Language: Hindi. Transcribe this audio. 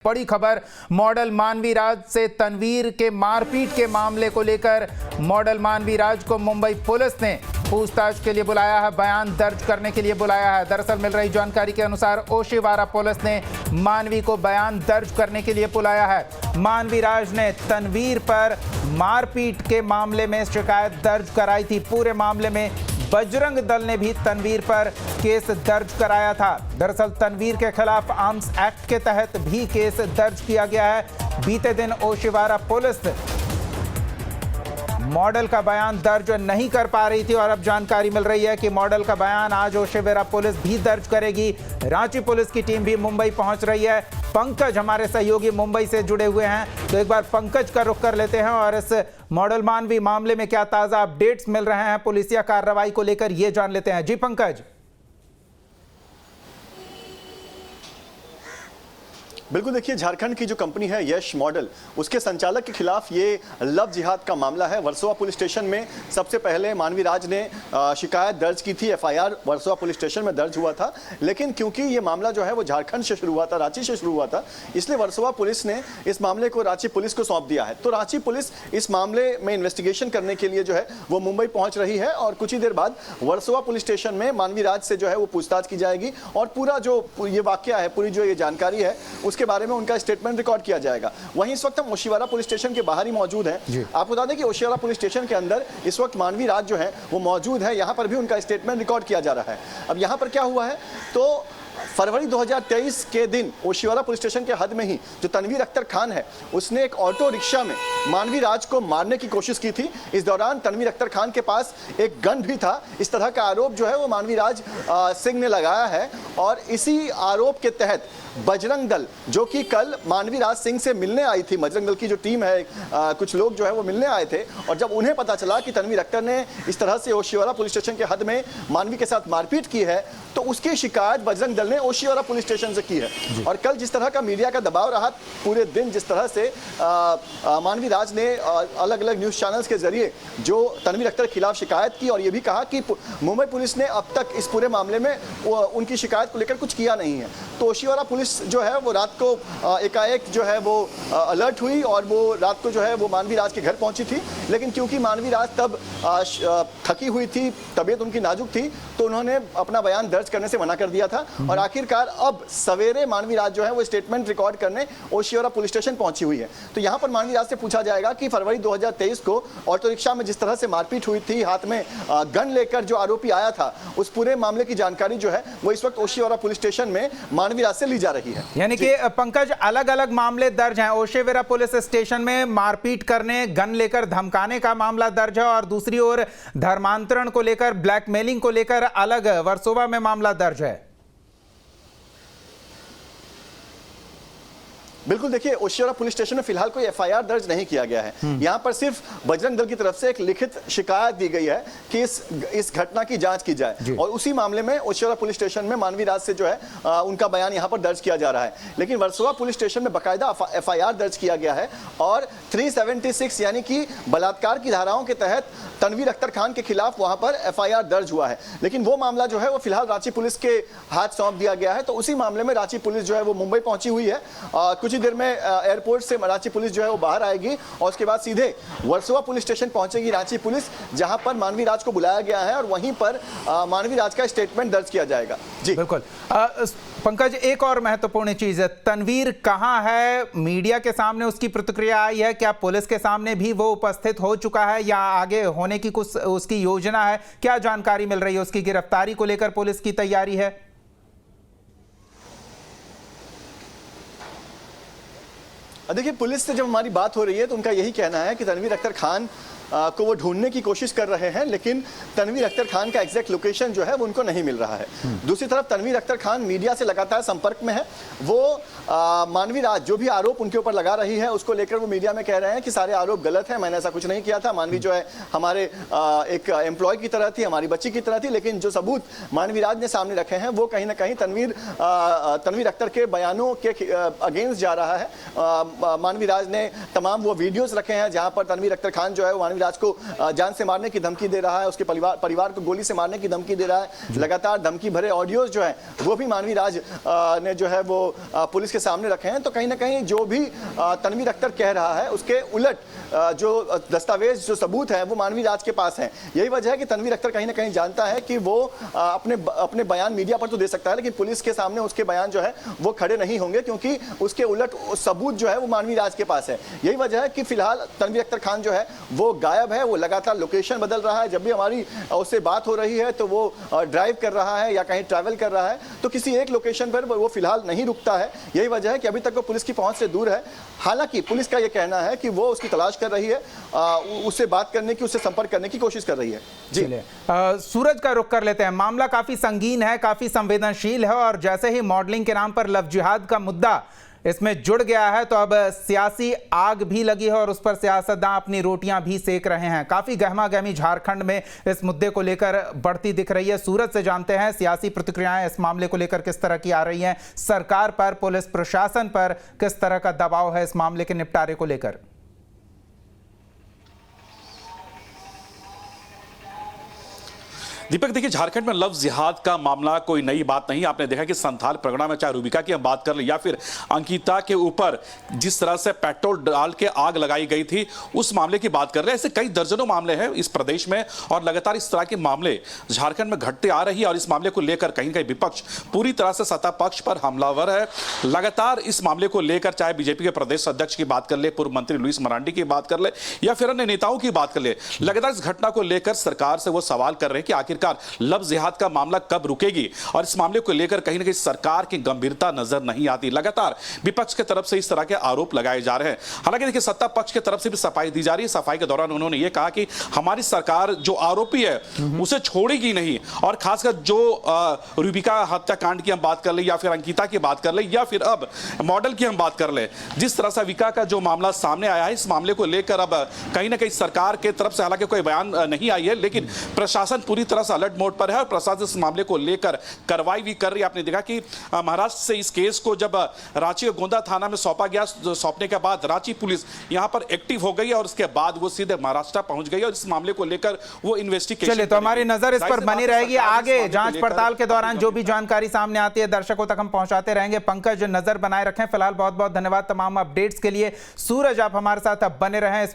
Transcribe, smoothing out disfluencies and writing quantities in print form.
बड़ी खबर मॉडल मानवी राज से तनवीर के मारपीट के मामले को लेकर मॉडल मानवी राज को मुंबई पुलिस ने पूछताछ के लिए बुलाया है, बयान दर्ज करने के लिए बुलाया है। दरअसल मिल रही जानकारी के अनुसार ओशिवारा पुलिस ने मानवी को बयान दर्ज करने के लिए बुलाया है। मानवी राज ने तनवीर पर मारपीट के मामले में शिकायत दर्ज कराई थी। पूरे मामले में बजरंग दल ने भी तनवीर पर केस दर्ज कराया था। दरअसल तनवीर के खिलाफ आर्म्स एक्ट के तहत भी केस दर्ज किया गया है। बीते दिन ओशिवारा पुलिस मॉडल का बयान दर्ज नहीं कर पा रही थी और अब जानकारी मिल रही है कि मॉडल का बयान आज ओशिवारा पुलिस भी दर्ज करेगी। रांची पुलिस की टीम भी मुंबई पहुंच रही है। पंकज हमारे सहयोगी मुंबई से जुड़े हुए हैं, तो एक बार पंकज का रुख कर लेते हैं और इस मॉडल मानवी मामले में क्या ताजा अपडेट्स मिल रहे हैं पुलिसिया कार्रवाई को लेकर ये जान लेते हैं। जी पंकज। बिल्कुल, देखिए झारखंड की जो कंपनी है यश मॉडल, उसके संचालक के खिलाफ ये लव जिहाद का मामला है। वर्सोवा पुलिस स्टेशन में सबसे पहले मानवी राज ने शिकायत दर्ज की थी। एफआईआर वर्सोवा पुलिस स्टेशन में दर्ज हुआ था, लेकिन क्योंकि ये मामला जो है वो झारखंड से शुरू हुआ था, रांची से शुरू हुआ था, इसलिए वर्सोवा पुलिस ने इस मामले को रांची पुलिस को सौंप दिया है। तो रांची पुलिस इस मामले में इन्वेस्टिगेशन करने के लिए जो है वो मुंबई पहुंच रही है और कुछ ही देर बाद वर्सोवा पुलिस स्टेशन में मानवी राज से जो है वो पूछताछ की जाएगी और पूरा जो ये वाकया है, पूरी जो ये जानकारी है के बारे में उनका स्टेटमेंट रिकॉर्ड किया जाएगा। वहीं इस वक्त हम ओशिवारा पुलिस स्टेशन के बाहर ही मौजूद हैं। आपको बता दें कि ओशिवारा पुलिस स्टेशन के अंदर इस वक्त मानवी राज जो है वो मौजूद है। यहां पर भी उनका स्टेटमेंट रिकॉर्ड किया जा रहा है। अब यहां पर क्या हुआ है, तो फरवरी 2023 के दिन ओशिवारा पुलिस स्टेशन के हद में ही जो तनवीर अख्तर खान है, उसने एक ऑटो रिक्शा में मानवी राज को मारने की कोशिश की थी। इस दौरान तनवीर अख्तर खान के पास एक गन भी था। इस तरह का आरोप जो है वो मानवी राज सिंह ने लगाया है और इसी आरोप के तहत बजरंग दल, जो कि कल मानवी राज सिंह से मिलने आई थी, बजरंग दल की जो टीम है, कुछ लोग जो है वो मिलने आए थे और जब उन्हें पता चला कि तनवीर अख्तर ने इस तरह से ओशिवारा पुलिस स्टेशन के हद में मानवी के साथ मारपीट की है, तो उसकी शिकायत बजरंग दल ने ओशिवारा पुलिस स्टेशन से की है। और कल जिस तरह का मीडिया का दबाव रहा पूरे दिन, जिस तरह से मानवी राज ने अलग अलग न्यूज चैनल्स के जरिए जो तनवीर अख्तर के खिलाफ शिकायत की और ये भी कहा कि मुंबई पुलिस ने अब तक इस पूरे मामले में उनकी शिकायत को लेकर कुछ किया नहीं है, तो ओशिवारा पुलिस जो है वो रात को एकाएक जो है वो अलर्ट हुई और वो रात को जो है वो मानवी राज के घर पहुंची थी। लेकिन क्योंकि मानवी राज तब थकी हुई थी, तबीयत उनकी नाजुक थी, तो उन्होंने अपना बयान दर्ज करने से मना कर दिया था और आखिरकार अब सवेरे मानवी राज जो है वो स्टेटमेंट रिकॉर्ड करने ओशिवारा पुलिस स्टेशन पहुंची हुई है। तो यहां पर मानवी राज से पूछा जाएगा कि फरवरी 2023 को ऑटो रिक्शा में जिस तरह से मारपीट हुई थी, हाथ में गन लेकर जो आरोपी आया था, उस पूरे मामले की जानकारी जो है वो इस वक्त ओशिवारा पुलिस स्टेशन में मानवी राज से ली जा रही है। यानी कि पंकज, अलग अलग मामले दर्ज हैं। ओशिवारा पुलिस स्टेशन में मारपीट करने, गन लेकर धमकाने का मामला दर्ज है और दूसरी ओर धर्मांतरण को लेकर, ब्लैकमेलिंग को लेकर अलग वर्सोवा में मामला दर्ज है। बिल्कुल, देखिए ओशिवारा पुलिस स्टेशन में फिलहाल कोई एफआईआर दर्ज नहीं किया गया है। यहां पर सिर्फ बजरंग दल की तरफ से एक लिखित शिकायत दी गई है कि इस घटना की जांच की जाए और उसी मामले में ओशिवारा पुलिस स्टेशन में मानवी राज से जो है उनका बयान यहां पर दर्ज किया जा रहा है। लेकिन वर्सोवा पुलिस स्टेशन में बाकायदा एफआईआर दर्ज किया गया है और 376 यानी कि बलात्कार की धाराओं के तहत तनवीर अख्तर खान के खिलाफ वहां पर एफआईआर दर्ज हुआ है। लेकिन वो मामला जो है वो फिलहाल रांची पुलिस के हाथ सौंप दिया गया है। तो उसी मामले में रांची पुलिस जो है वो मुंबई पहुंची हुई है। कुछ ही देर में एयरपोर्ट से रांची पुलिस जो है वो बाहर आएगी और उसके बाद सीधे वर्सोवा पुलिस स्टेशन पहुंचेगी रांची पुलिस, जहां पर मानवी राज को बुलाया गया है और वहीं पर मानवी राज का स्टेटमेंट दर्ज किया जाएगा। जी बिल्कुल। पंकज, एक और महत्वपूर्ण चीज है, तनवीर कहां है? मीडिया के सामने उसकी प्रतिक्रिया आई है, क्या पुलिस के सामने भी वो उपस्थित हो चुका है या आगे होने की कुछ उसकी योजना है? क्या जानकारी मिल रही है? उसकी गिरफ्तारी को लेकर पुलिस की तैयारी है? देखिए, पुलिस से जब हमारी बात हो रही है तो उनका यही कहना है कि तनवीर अख्तर खान को वो ढूंढने की कोशिश कर रहे हैं, लेकिन तनवीर अख्तर खान का एग्जैक्ट लोकेशन जो है वो उनको नहीं मिल रहा है। दूसरी तरफ तनवीर अख्तर खान मीडिया से लगातार संपर्क में है। वो मानवी राज जो भी आरोप उनके ऊपर लगा रही है उसको लेकर वो मीडिया में कह रहे हैं कि सारे आरोप गलत हैं, मैंने ऐसा कुछ नहीं किया था। मानवी जो है हमारे एक एम्प्लॉय की तरह थी, हमारी बच्ची की तरह थी, लेकिन जो सबूत मानवी राज ने सामने रखे हैं वो कहीं ना कहीं तनवीर अख्तर के बयानों के अगेंस्ट जा रहा है। मानवी राज ने तमाम वो वीडियोज रखे हैं जहां पर तनवीर अख्तर खान जो है मानवी राज को जान से मारने की धमकी दे रहा है, उसके परिवार को गोली से मारने की धमकी दे रहा है। लगातार धमकी भरे ऑडियोज जो है वो भी मानवी राज ने जो है वो पुलिस के सामने रखे हैं। तो कहीं ना कहीं जो भी तनवीर अख्तर कह रहा है उसके उलट जो दस्तावेज, जो सबूत है वो मानवी राज के पास है। यही वजह है कि तनवीर अख्तर कहीं ना कहीं जानता है कि वो अपने बयान मीडिया पर तो दे सकता है, लेकिन पुलिस के सामने उसके बयान जो है वो खड़े नहीं होंगे, क्योंकि उसके उलट सबूत जो है वो मानवी राज के पास है। यही वजह है कि फिलहाल तनवीर अख्तर खान जो है वो गायब है। वो लगातार लोकेशन बदल रहा है। जब भी हमारी उससे बात हो रही है तो वो ड्राइव कर रहा है या कहीं ट्रैवल कर रहा है, तो किसी एक लोकेशन पर वो फिलहाल नहीं रुकता है। यही वजह है कि अभी तक वो पुलिस की पहुंच से दूर है। हालांकि पुलिस का ये कहना है कि वो उसकी तलाश कर रही है, उससे बात करने की, उससे संपर्क करने की कोशिश कर रही है। जी सूरज का रुख कर लेते हैं। मामला काफी संगीन है, काफी संवेदनशील है, और जैसे ही मॉडलिंग के नाम पर लव जिहाद का मुद्दा इसमें जुड़ गया है तो अब सियासी आग भी लगी है और उस पर सियासतदान अपनी रोटियां भी सेक रहे हैं। काफी गहमागहमी झारखंड में इस मुद्दे को लेकर बढ़ती दिख रही है। सूरज से जानते हैं सियासी प्रतिक्रियाएं इस मामले को लेकर किस तरह की आ रही हैं, सरकार पर, पुलिस प्रशासन पर किस तरह का दबाव है इस मामले के निपटारे को लेकर। दीपक, देखिए, झारखंड में लव जिहाद का मामला कोई नई बात नहीं। आपने देखा कि संथाल परगना में चाहे रूबिका की हम बात कर ले या फिर अंकिता के ऊपर जिस तरह से पेट्रोल डाल के आग लगाई गई थी, उस मामले की बात कर रहे हैं। ऐसे कई दर्जनों मामले हैं इस प्रदेश में और लगातार इस तरह के मामले झारखंड में घटते आ रही है। और इस मामले को लेकर कहीं ना कहीं विपक्ष पूरी तरह से सत्ता पक्ष पर हमलावर है। लगातार इस मामले को लेकर चाहे बीजेपी के प्रदेश अध्यक्ष की बात कर ले, पूर्व मंत्री लुइस मरांडी की बात कर ले या फिर अन्य नेताओं की बात कर ले, लगातार इस घटना को लेकर सरकार से वो सवाल कर रहे हैं कि आखिर लव जिहाद का मामला कब रुकेगी। और इस मामले को लेकर कहीं ना कहीं सरकार की गंभीरता नजर नहीं आती। लगातार विपक्ष की तरफ से इस तरह के आरोप लगाए जा रहे हैं। हालांकि देखिए, सत्ता पक्ष की तरफ से भी सफाई दी जा रही है। सफाई के दौरान उन्होंने यह कहा कि हमारी सरकार जो आरोपी है उसे छोड़ेगी नहीं। और खासकर जो रूबिका हत्याकांड की हम बात कर ले या फिर अंकिता की बात कर ले या फिर अब मॉडल की हम बात कर ले, जिस तरह से विका का जो मामला सामने आया है, इस मामले को लेकर अब कहीं ना कहीं सरकार की तरफ से हालांकि कोई बयान नहीं आई है, लेकिन प्रशासन पूरी तरह से अलर्ट मोड पर है और प्रशासन इस मामले को लेकर कार्रवाई भी कर रही है। आपने देखा कि महाराष्ट्र से इस केस को जब रांची और गोंदा थाना में सौंपा गया, सौंपने के बाद रांची पुलिस यहां पर एक्टिव हो गई और उसके बाद वो सीधे महाराष्ट्र पहुंच गई और इस मामले को लेकर वो इन्वेस्टिगेशन। चलिए, तो हमारी नजर इस पर बनी रहेगी। आगे जांच पड़ताल के दौरान जो भी जानकारी सामने आती है दर्शकों तक हम पहुंचाते रहेंगे। पंकज, नजर बनाए रखें। फिलहाल बहुत बहुत धन्यवाद तमाम अपडेट्स के लिए। सूरज, आप हमारे साथ अब बने रहें।